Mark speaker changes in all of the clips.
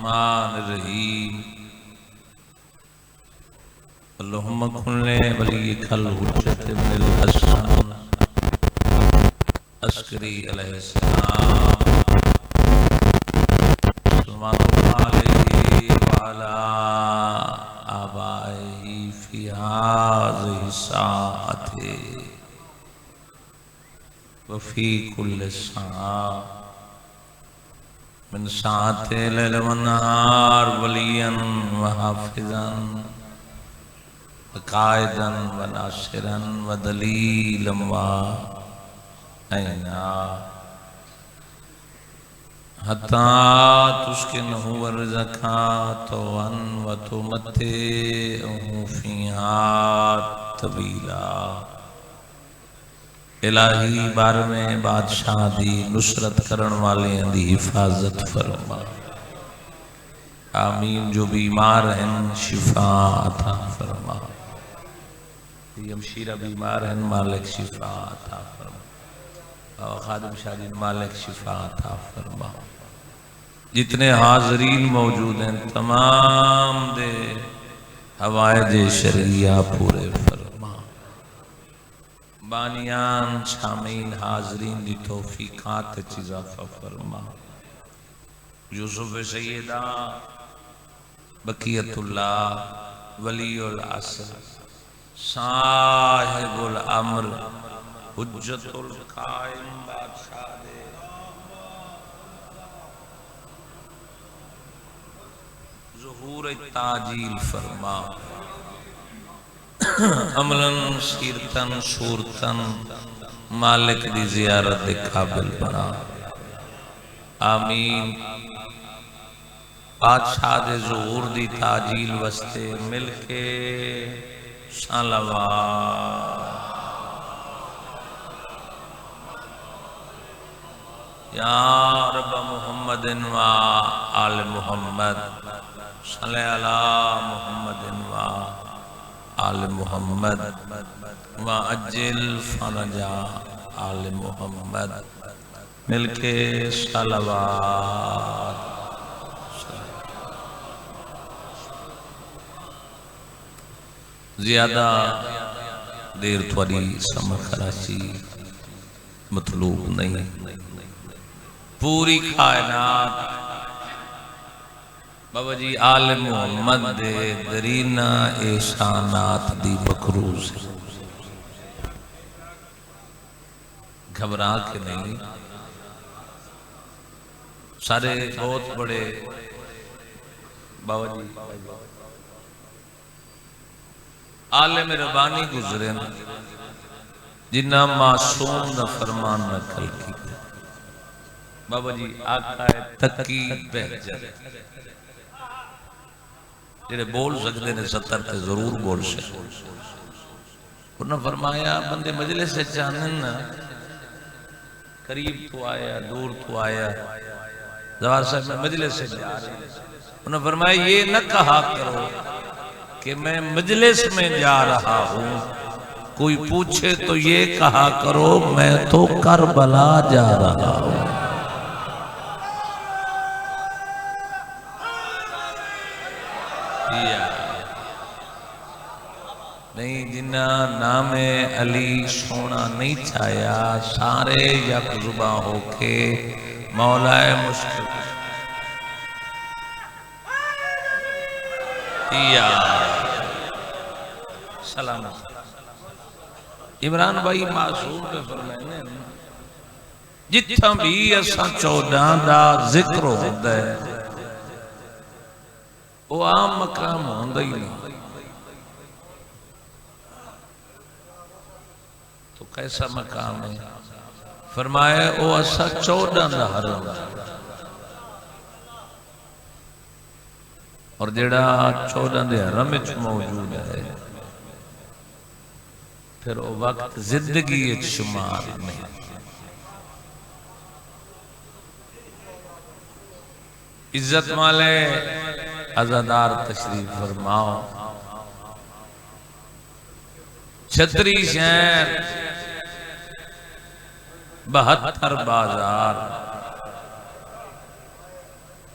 Speaker 1: الرحمن الرحیم اللہم کن لے ولیک الحجت ابن الحسن عسکری علیہ السلام سلمان اللہ علیہ وعلا آبائی فی هذه الساعة وفی کل ساعة من ساعت لیل و نہار ولیا و حافظا و قائدا و ناصرا و دلیلا و عینا حتی تسکنہ ورزقا طوعا و تمتعہ فیہا طویلا الہی بار میں بادشاہ دی نصرت کرن والے دی حفاظت فرما آمین جو بیمار ہیں شفا عطا فرما یمشیرہ بیمار ہیں مالک شفا عطا فرما اور خادم شاہدین مالک شفا عطا فرما جتنے حاضرین موجود ہیں تمام دے حوائج شرعیہ پورے فرما بانیان سامعین حاضرین دی توفیقات اضافہ فرما یوسف سیدہ بقیت اللہ ولی العصر صاحب الامر حجت القائم بادشاہ دے ظہور تاجیل فرما عملاً سیرتاً صورتاً مالک دی زیارت دے قابل بنا آمین بادشاہ دے ظہور دی تاجیل وستے مل کے صلوات یا رب محمد و آل محمد صلی اللہ محمد و آل محمد وعجل فرجا آل محمد مل کے صلوات زیادہ دیر تھوڑی سمر خراشی مطلوب نہیں پوری کائنات بابا جی آل محمد دے درینہ احسانات دی مکروز ہے گھبرا کے نہیں سارے بہت بڑے بابا جی عالم ربانی گزرے جنہ معصوم دا فرمان نقل کی بابا جی آقا تقی بہجر جنہیں بول سکتے نے ستر تے ضرور بول سکتے انہوں نے فرمایا بندے مجلس سے چاہنن قریب تو آیا دور تو آیا زوار صاحب میں مجلس سے جا رہے انہوں نے فرمایا یہ نہ کہا کرو کہ میں مجلس میں جا رہا ہوں کوئی پوچھے تو یہ کہا کرو میں تو کربلا جا رہا ہوں نہیں جنہ نام علی سونا نہیں چاہیا سارے یک زباں ہو کے مولا مشکل سلام عمران بھائی معصوم پہ فرمائنے جتھا بھی اساں 14 دا ذکر ہوتا ہے وہ عام مقام ہوندہ ہی نہیں تو کیسا مقام ہے فرمایا او اسا 14 دا حرم اور جڑا 14 دے حرم وچ موجود ہے پھر وہ وقت زندگی ایک شمار نہیں عزت مالے عزادار تشریف فرماؤ چھتری شہر 72 بازار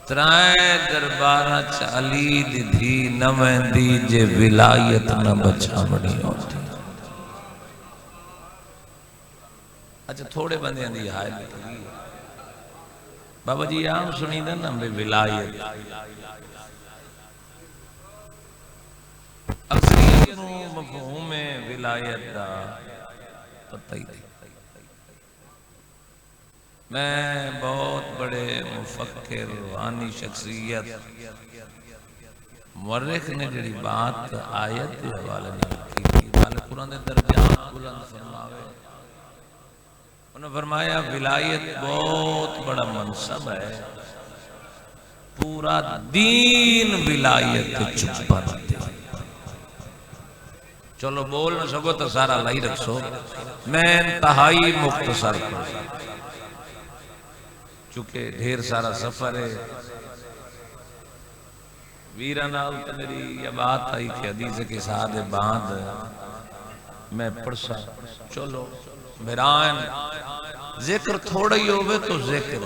Speaker 1: ترائے دربارہ علی دی دھی نہ ویندی جے ولایت نہ بچامنی ہوتی. اچھا تھوڑے بندے دی ہائے لکھی بابا جی عام سنی دا نا بے ولایت اکثریت نو مفہوم ولایت دا پتہ ہی نہیں. میں بہت بڑے مفکر روحانی شخصیت مورخ نے جڑی بات آیت کے حوالے نال کی مالک قرآن دے درجات بلند فرماوے. انہوں نے فرمایا ولایت بہت بڑا منصب ہے، پورا دین ولایت چھپا رہتے. چلو بول نہ سکو تو سارا لائی رکھو، میں انتہائی مختصر کروں چونکہ ڈھیر سارا سفر ہے. ویران آلتا میری یہ بات آئی کہ حدیث کے ساتھ باندھ میں پڑھسا. چلو میران ذکر تھوڑا ہی ہوئے تو ذکر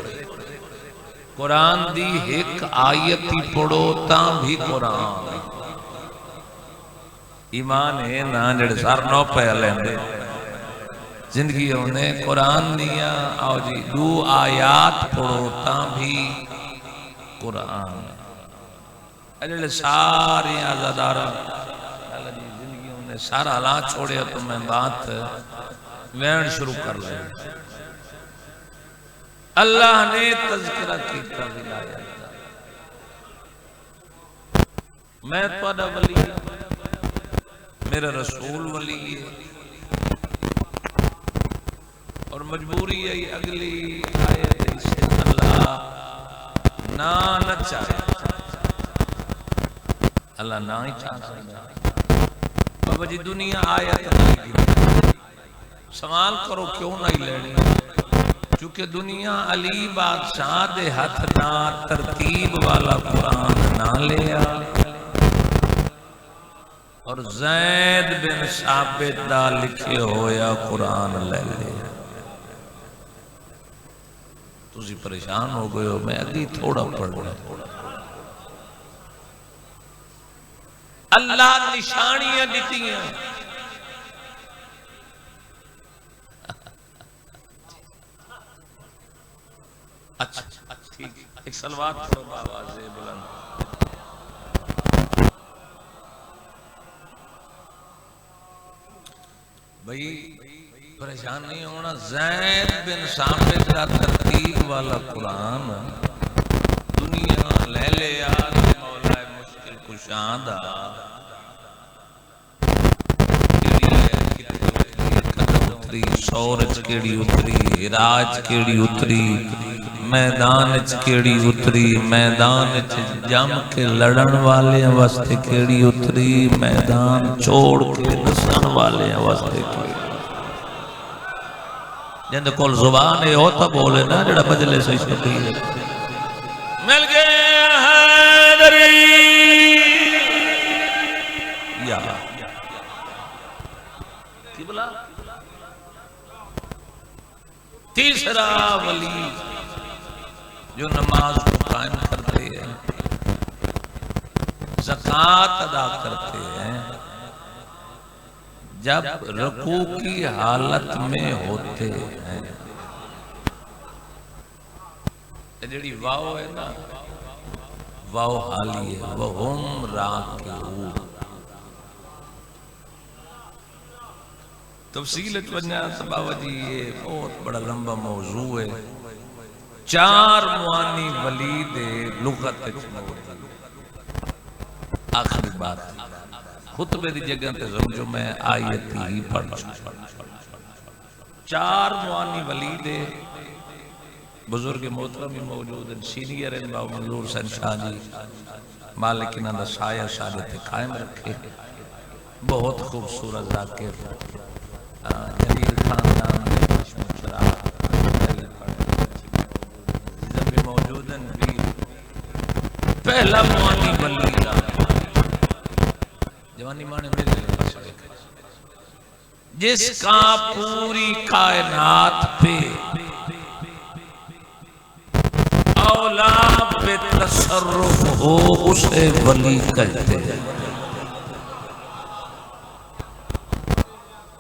Speaker 1: قرآن دی ایک آیتی پڑھو تاں بھی قرآن ایمان ہے نا جڑے سار نو پہ لیندے زندگی ہونے قرآن دیا آؤ جی دو آیات پڑھو تاں بھی قرآن اجلے سارے آزادارہ زندگی ہونے سارا حالہ چھوڑے تو میں بات وین شروع کر لیں. اللہ نے تذکرہ کیتا ولایت دا. میں تھوڑا ولی میرا رسول ولی ہے اور مجبوری ہے اگلی آیت سے اللہ نہ چاہے اللہ نہ ہی چاہ سکتا. بابا جی دنیا آیت نہیں سوال کرو کیوں نہیں لینی چونکہ دنیا علی بادشاہ دے ہاتھ نہ ترتیب والا قرآن نہ لیا اور زید بن ثابت دا لکھے ہویا قرآن لے لیا. تسی پریشان ہو گئے ہو میں اگلی تھوڑا پڑھ رہا. اللہ نشانیاں دیتی ہیں. اچھا ٹھیک ایک سلوات پڑھو بآواز بلند. بھئی پریشان نہیں ہونا. زید بن ثابت کا ترتیب والا قرآن دنیا لے لیا مولا مشکل کشاں دا سورج کیڑی اتری ہراج کیڑی اتری میدان کیڑی اتری میدان جم کے لڑن والے واسطے کیڑی اتری میدان چھوڑ کے نسن والے واسطے کیڑی. جند کول زبان ہے ہوتا بولے نا جڑا مجلس سے چھٹی ہے. مل گئے حیدری یا کی بلا تیسرا ولی جو نماز کو قائم کرتے ہیں زکوٰۃ ادا کرتے ہیں جب رکوع کی حالت میں ہوتے ہیں. جڑی واو ہے نا واو حالی ہے وہم راکعون. تفصیل اتوجہ سباوہ جی یہ بہت بڑا لمبا موضوع ہے. چار معانی ولی دے لغت آخری بات خطبے دی جگہ تے سمجھو میں آیت ہی پڑھ چار معانی ولی دے بزرگ محترم موجود ہیں. سینئر ہیں بابا منظور حسین شاہ جی مالک انہاں دا سایہ سادت قائم رکھے. بہت خوبصورت ذاکر جلیل خاندان موجود ہیں. پہلا معانی ولی دا جوانی مانے میرے جس کا پوری کائنات پہ اولا بے تصرف ہو اسے ولی کہتے ہیں۔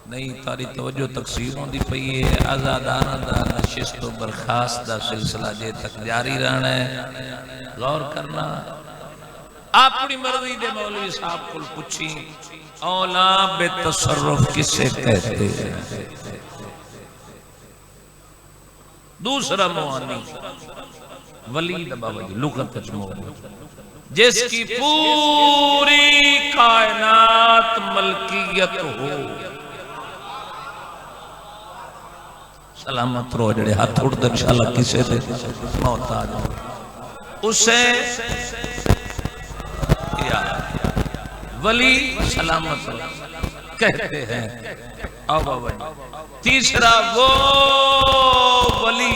Speaker 1: نہیں تاری توجہ تقسیم ہوندی پئی ہے، آزادانہ دا نشست و برخاست دا سلسلہ جے تک جاری رہنا ہے، غور کرنا۔ اپنی مرضی دے مولوی صاحب کو پوچھی اولا بے تصرف کسے کہتے ہیں؟ دوسرا موانی ولی دا بابا جی لغت موجود جس کی پوری کائنات ملکیت ہو، سلامت رو جڑے ہاتھ اٹھ دے انشاءاللہ کسے دے محتاج ہو، اسے ولی سلامت کہتے ہیں۔ آؤ بابا جی تیسرا وہ ولی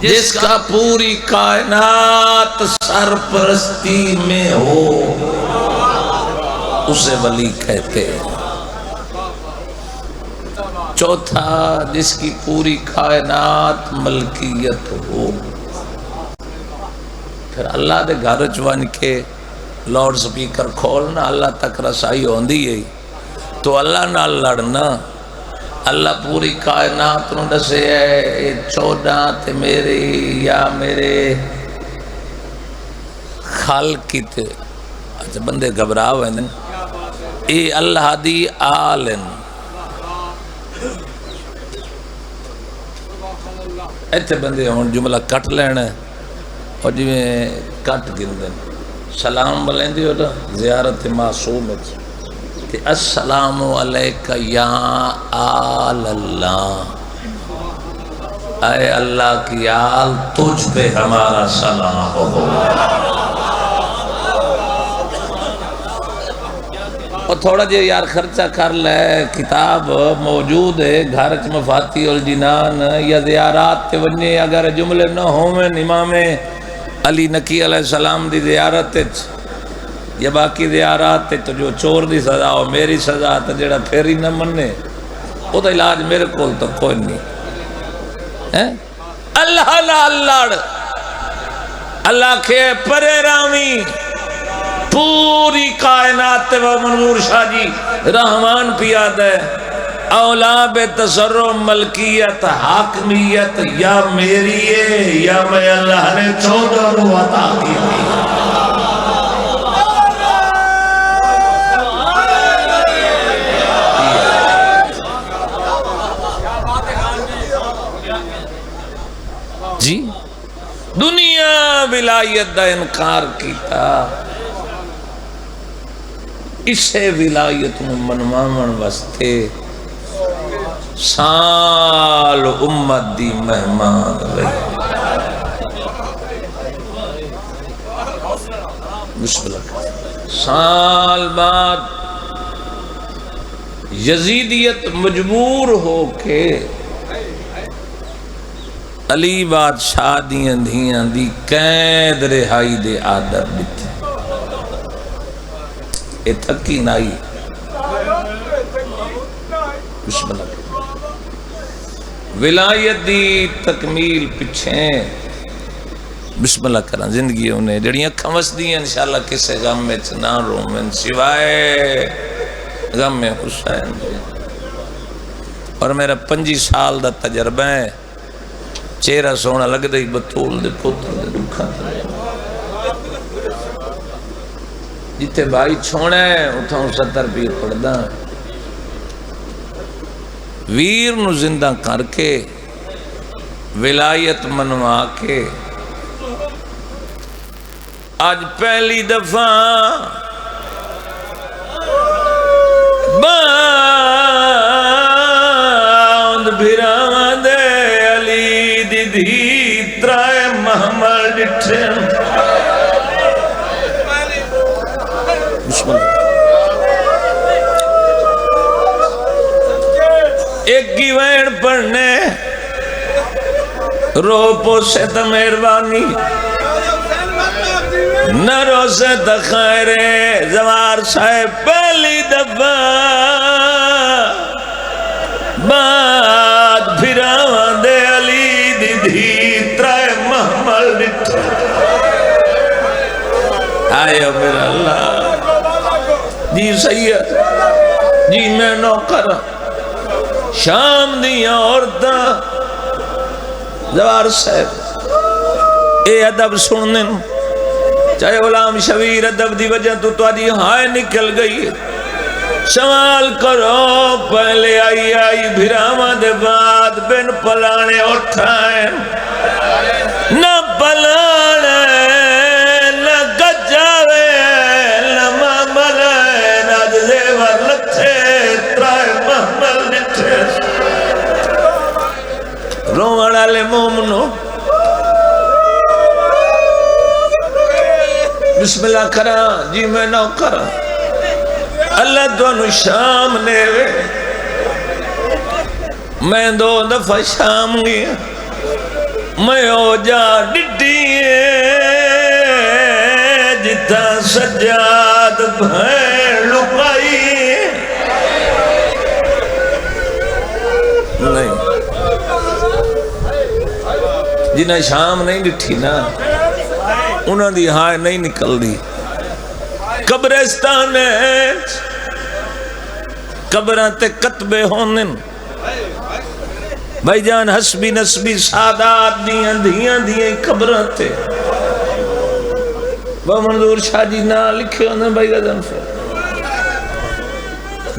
Speaker 1: جس کا پوری کائنات سرپرستی میں ہو، اسے ولی کہتے ہیں۔ چوتھا جس کی پوری کائنات ملکیت ہو، پھر اللہ دے گھر چوان کے لاؤڈ سپیکر کھولنا اللہ تک رسائی ہوندی ہے تو اللہ نہ لڑنا۔ اللہ پوری کائنات نو دسے ہے 14 تے میرے یا میرے خالق کی تے اچھا بندے گھبرا ہوئے ہیں اے اللہ دی آلن ایتھے بندے ہون جملہ کٹ لینا ہے اور جی میں کٹ گن دیں سلام بلیں دی ہوتا زیارت معصوم ہے کہ السلام علیکہ یا آل اللہ، اے اللہ کی آل تجھ پہ ہمارا سلام ہو۔ اور تھوڑا جے یار خرچہ کر لے، کتاب موجود ہے گھر چ مفاتیح الجنان یا زیارات تے ونجے اگر جملے نہ ہوئیں امام علی نقی علیہ السلام دی زیارت یا باقی زیارات تو جو چور دی سزا ہو میری سزا تو جڑا پھیری نہ مننے وہ تو علاج میرے کول تو کوئی نہیں۔ اللہ اللہ اللہ کے پرے رامی پوری کائنات و منظور شاہ جی رحمان پیاد ہے اولا بے تصرف ملکیت حاکمیت یا میری ہے یا میں اللہ نے 14 رو عطا کی تھی۔ جی دنیا ولایت دا انکار کیتا، اسے ولایت منواون واسطے سال امت دی مہمان رہی۔ بسم اللہ سال بعد یزیدیت مجبور ہو کے علی بادشاہ دیاں دھیاں دی قید رہائی دے آدر دیتے اے تھکی نائی۔ بسم اللہ ولایت دی تکمیل پچھیں بسم اللہ کرنا زندگی انہیں جڑیاں کھمس دی ہیں انشاءاللہ کسے غم میں چنا رومن سوائے غم میں حسین دی۔ اور میرا 25 سال دا تجربہ ہے، چہرہ سونا لگ دے بطول دے پتر دے دکھا جتے بھائی چھوڑا ہے اتھاں 70 پیر پڑھدا ویر نو زندہ کر کے ولایت منوا کے آج پہلی دفعہ باند بھراں دے علی دی دھی ترائے محمل ڈٹھے ایک کی وین پڑھنے رو پوسے تا مہربانی نہ رو سے تا خیرے زوار صاحب پہلی دفعہ بات پھراں دے علی دی دھی ترائے محمل آئے میرا اللہ جی سید جی میں نوکر شام دیاں عورتاں زوار صاحب اے ادب سننے چاہے غلام شبیر ادب دی وجہ تو تاری ہائے نکل گئی سوال کرو پہلے آئی بھراما دے بعد بن پلانے اٹھائیں نہ پلانے نہ گجاوے نہ ماملے نہ زیور لتھے ترائے محمل نٹھے روڑا لے مومنو بسم اللہ کرا جی میں نو کرا اللہ دونوں شام نے میں دو دفعہ شام گیا میں ہو جا ڈٹیے جتا سجاد بھین لکائی نہیں جنہیں شام نہیں ڈٹھی نا انہوں دی ہائے نہیں نکل دی قبرستان قبران تے قطبے ہونن بھائی جان حسبی نسبی سادات دیاں قبران تے وہ منظور شاہ جی نا لکھے ہونے بھائی گزن سے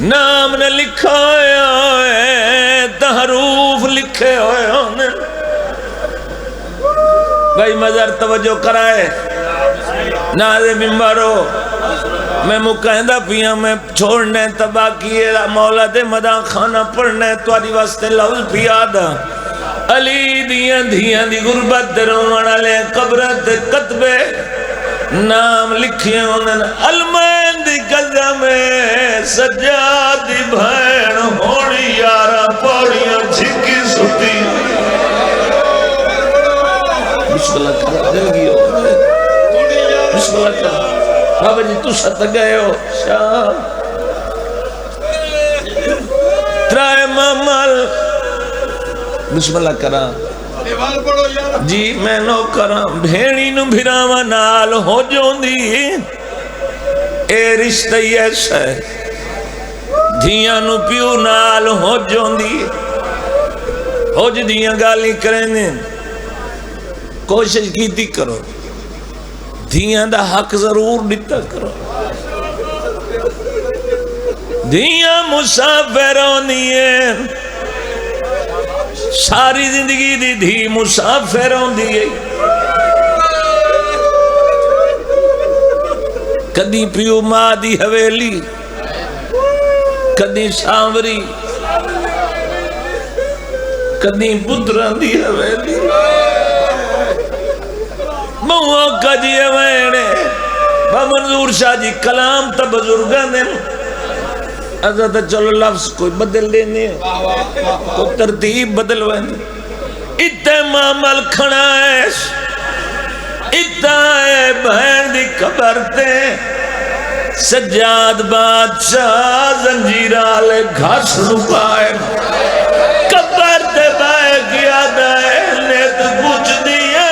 Speaker 1: نام نے لکھا ہوئے تحروف لکھے ہوئے ہونے بھائی مزار توجہ کرائے نازے ممبارو میں مقاہدہ پیا میں چھوڑنے تباہ کیے مولا دے مدان خانہ پڑھنے تواری واسطے لفظ پیا دا علی دیاں دی غربت دے رومانا لے قبرت دے قطبے نام لکھے انہوں المین دی قضا میں سجاد دی بھین ہونی یارہ پوڑیاں جھکی ستی بسم اللہ کرا دل گئی ہو بسم اللہ کرا بابا جی تو ست گئے ہو شام ترائے مامل بسم اللہ کرا جی میں نو کرا بھینی نو بھراما نال ہو جون دی اے رشتہ ایسا ہے دھیاں نو پیو نال ہو جون دی ہو جو دیاں گالی کریں کوشش کیتی کرو دھیاں دا حق ضرور دیتا کرو دھیاں مسافروں دیئے ساری زندگی دی دھی مسافروں دیئے کدی پیو ماں دی حویلی کدی سامری کدی پتران دی حویلی موقع جی وینے با منظور شاہ جی کلام تا بزرگاں نے حضرت چلو لفظ کوئی بدل دینے کوئی ترتیب بدل وینے اتے معامل کھنائش اتے بہن دی قبرتے سجاد بادشاہ زنجیرالے گھاس رکائے قبرتے بائے گیا دائے نیت پوچھ دیئے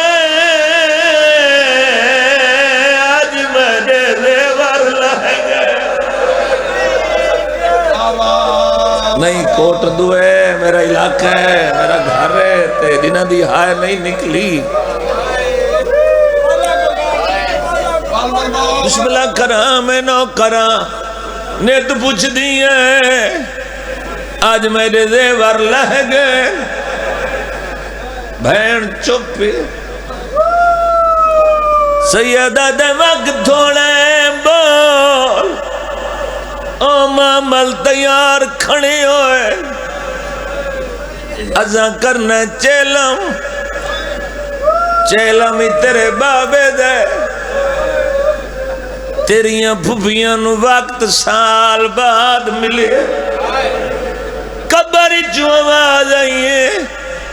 Speaker 1: نہیں کوٹ دوئے میرا علاقہ ہے میرا گھر ہے تے جنہ دی ہائے نہیں نکلی بسم اللہ کرا میں نو کرا نیت پوچھ دیئے آج میرے زیور لہ گئے بھین چپی سیدہ دے وقت تھوڑے بول او معامل تیار کھڑے ہوئے ازاں کرنا چیلم ہی تیرے بابے دے تیریاں پھوپیاں نو وقت سال بعد ملے قبر جو آواز آئیے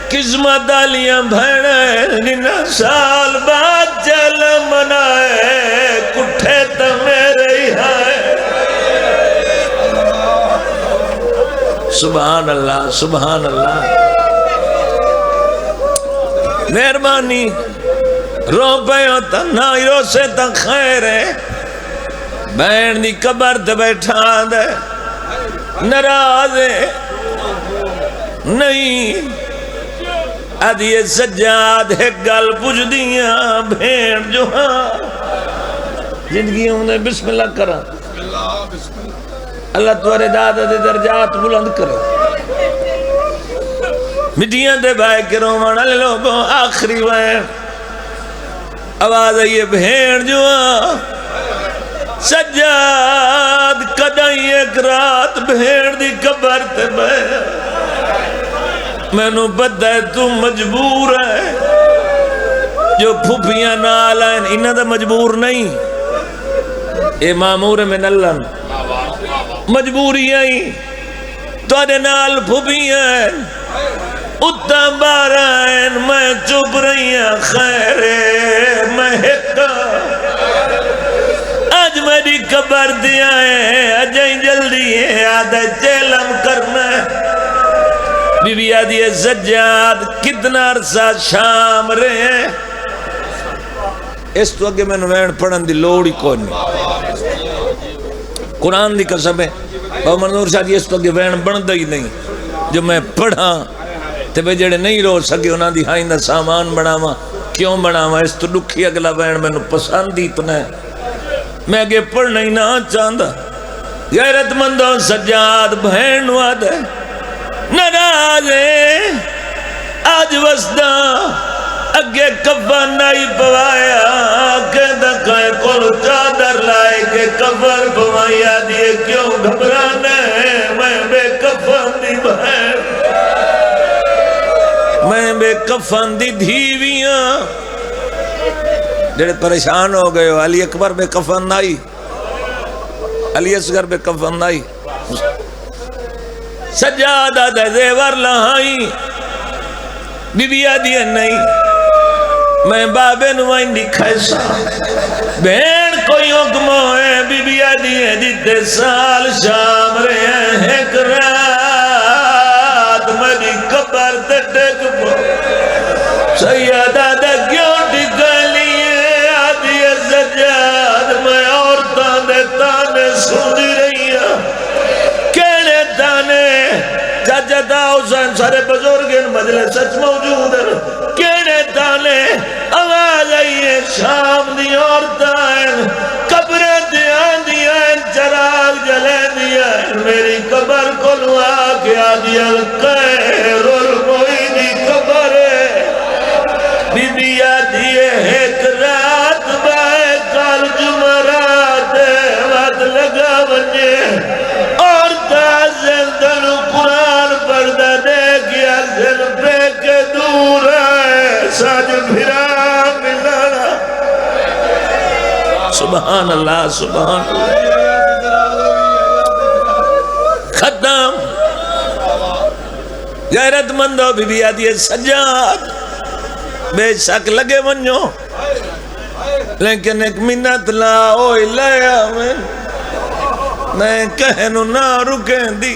Speaker 1: قسمت دالیاں بھیڑے ننا سال بعد چیلم منائے کٹھے تا میرے ہی ہائے سبحان اللہ سبحان اللہ مہربانی رو پہ ہوتا نہ رو سے تا خیر ہے بہن دی قبر تے بیٹھا دے ناراض ہے نہیں ادھی سجاد ہے گل پوچھ دیاں بہن جو ہاں زندگیوں نے بسم اللہ کرا اللہ تمہارے دادا دے درجات بلند کرے مٹیاں دے بھائی کے رومان والے لوگوں آخری بہن آواز آئیے بہن جو ہاں سجاد کدائی ایک رات بہن دی قبر تے بیٹھا میں نو پتہ ہے تو مجبور ہے جو پھوپیاں نال ہیں انہاں دا مجبور نہیں اے مامور من اللہ مجبوری آئی تو آنے نال پھوپیاں ہیں اتا بارا ہیں میں چپ رہی ہیں خیر میں ہکا آج میری قبر دیا ہے اجائیں جلدی ہے آدھا چیلم کرنا ہے بی بی آدھی ہے سجاد کتنا عرصہ شام رہے ہیں اس تو اگے میں نوین پڑھن دی لوڑی کون نہیں قرآن دی قسم ہے اور منظور شاہ جی اس تو اگے وین بندہ ہی نہیں جو میں پڑھا تے بے جڑے نہیں رو سکے انہاں دی ہائیں دا سامان بناوا کیوں بناوا اس تو دکھی اگلا وین میں نو پسند ہی اتنا ہے میں اگے پڑھنا ہی نہ چاہتا غیرت مندوں سجاد بہن وعد ہے ناراض ہے آج وسدا اگے کفن نہیں پوایا کہ دکھائے کل چادر لائے کہ کفن پوایا دیئے کیوں گھبرانا ہے میں بے کفن دی بہن میں بے کفن دی دھیویاں جڑے پریشان ہو گئے ہو علی اکبر بے کفن نائی علی اصغر بے کفن نائی سجادہ دے زیور لہائی بی بی آدھی نہیں میں بابے نوائن دی کھیسا بہن کوئی حکم ہے بی بی آدھی ہے دیتے سال شام رہے ہیں ایک رات میری قبر تے ٹک پو سیادہ دے کیوں ٹکلی ہے آدھی ہے سجاد میں عورتاں دے تانے سنی رہی ہوں کہنے تانے چاچا حسین سارے بزرگ مجلس سچ موجود ہیں کہنے تانے آواز آئیے شام دی عورتیں قبریں دیان دیان چراغ جلے دیان میری قبر کو لوا کے آدیا خیر الموئی دی قبر ہے بی بی آدھی ایک رات بائے کال جمعرات وقت لگا بنجے اور تازل دلو قرآن پردہ دے گیا دل پہ کے دور ہے ساج پھرا ملانا سبحان اللہ سبحان اللہ ختم غیرت مندو بی بی آدھی سجاد بے شک لگے منجو لیکن ایک منت لاؤ لیا میں کہنو نہ رکیں دی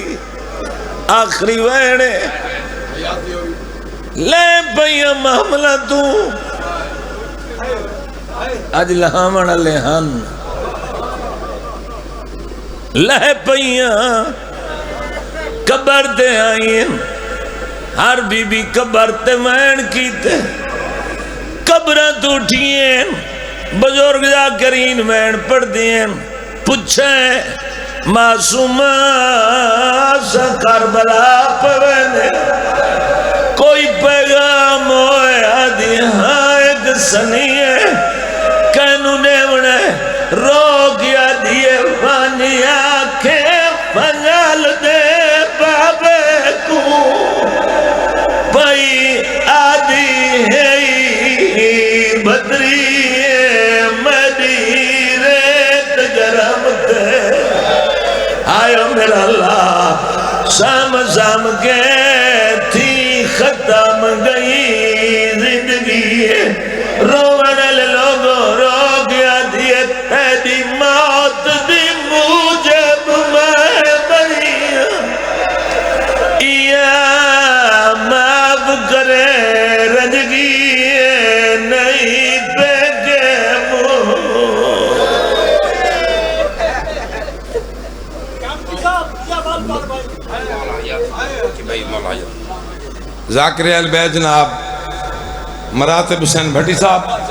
Speaker 1: آخری ویڑے لے پہیا محملہ تو آج لہامن لہن لے پہیا قبر تے آئین ہر بی بی قبر تے وین کیتے قبرہ تو اٹھئین بزرگ جا کرین وین پڑھ دین پچھیں معصومہ سا کربلا پوینے کوئی پیغام ہوئے آدھی ہاں ایک سنی ہے کہنو نیونے رو گیا دیئے وانی آنکھیں پنجال دے بابے کو بھائی آدھی ہے بدری میری ریت گرم تے آئے میرا اللہ سام سام کے تھی ختم گئی زندگی روان لوگوں رو گیا دیئے تیری موت دی موجب میں بنی یا معاف کرے رنجگی نہیں پہ
Speaker 2: ذاکر اہل بیت جناب مراتب حسین بھٹی صاحب